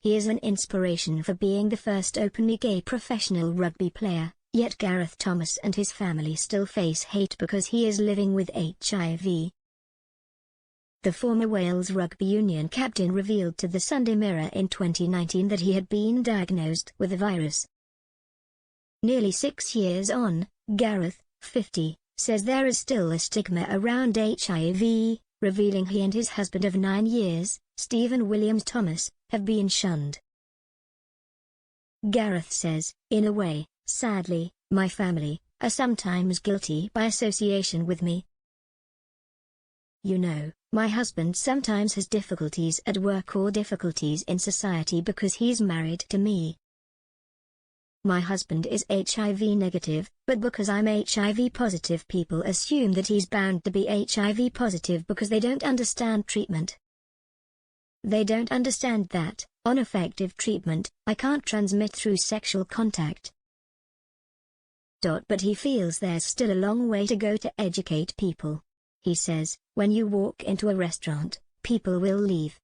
he is an inspiration for being the first openly gay professional rugby player, yet Gareth Thomas and his family still face hate because he is living with HIV. The former Wales Rugby Union captain revealed to the Sunday Mirror in 2019 that he had been diagnosed with the virus. Nearly 6 years on, Gareth, 50, says there is still a stigma around HIV, revealing he and his husband of 9 years, Stephen Williams Thomas, have been shunned. Gareth says, "In a way, sadly, my family are sometimes guilty by association with me. You know, my husband sometimes has difficulties at work or difficulties in society because he's married to me. My husband is HIV negative, but because I'm HIV positive, people assume that he's bound to be HIV positive because they don't understand treatment. They don't understand that, on effective treatment, I can't transmit through sexual contact." But he feels there's still a long way to go to educate people. He says, "When you walk into a restaurant, people will leave.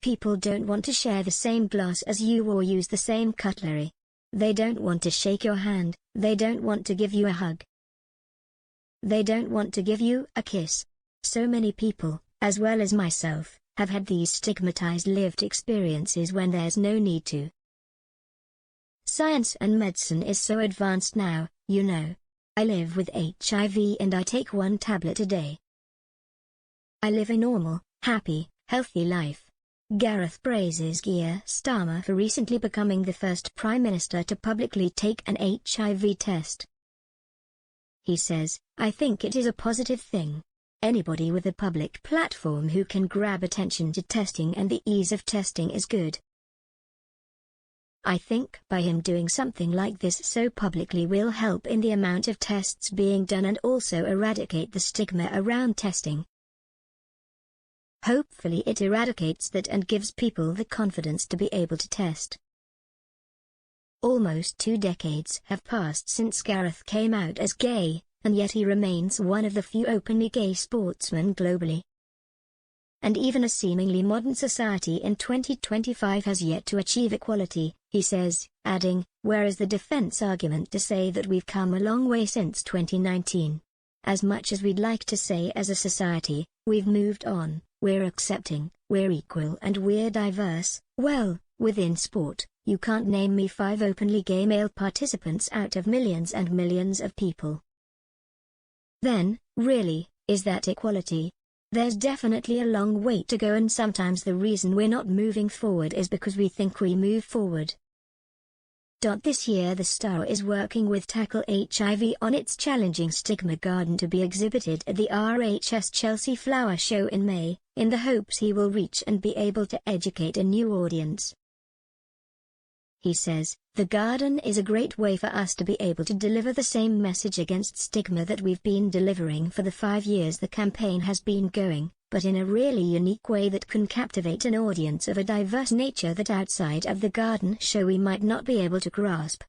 People don't want to share the same glass as you or use the same cutlery. They don't want to shake your hand, they don't want to give you a hug. They don't want to give you a kiss." So many people, as well as myself, have had these stigmatized lived experiences when there's no need to. Science and medicine is so advanced now, you know. I live with HIV and I take 1 tablet a day. I live a normal, happy, healthy life. Gareth praises Keir Starmer for recently becoming the first Prime Minister to publicly take an HIV test. He says, "I think it is a positive thing. Anybody with a public platform who can grab attention to testing and the ease of testing is good. I think by him doing something like this so publicly will help in the amount of tests being done and also eradicate the stigma around testing. Hopefully it eradicates that and gives people the confidence to be able to test." Almost 2 decades have passed since Gareth came out as gay, and yet he remains one of the few openly gay sportsmen globally. And even a seemingly modern society in 2025 has yet to achieve equality, he says, adding, "Where is the defense argument to say that we've come a long way since 2019? As much as we'd like to say as a society, we've moved on, we're accepting, we're equal and we're diverse, well, within sport, you can't name me 5 openly gay male participants out of millions and millions of people. Then, really, is that equality? There's definitely a long way to go, and sometimes the reason we're not moving forward is because we think we move forward." This year the Star is working with Tackle HIV on its challenging stigma garden to be exhibited at the RHS Chelsea Flower Show in May, in the hopes he will reach and be able to educate a new audience. He says, "The garden is a great way for us to be able to deliver the same message against stigma that we've been delivering for the 5 years the campaign has been going, but in a really unique way that can captivate an audience of a diverse nature that outside of the garden show we might not be able to grasp."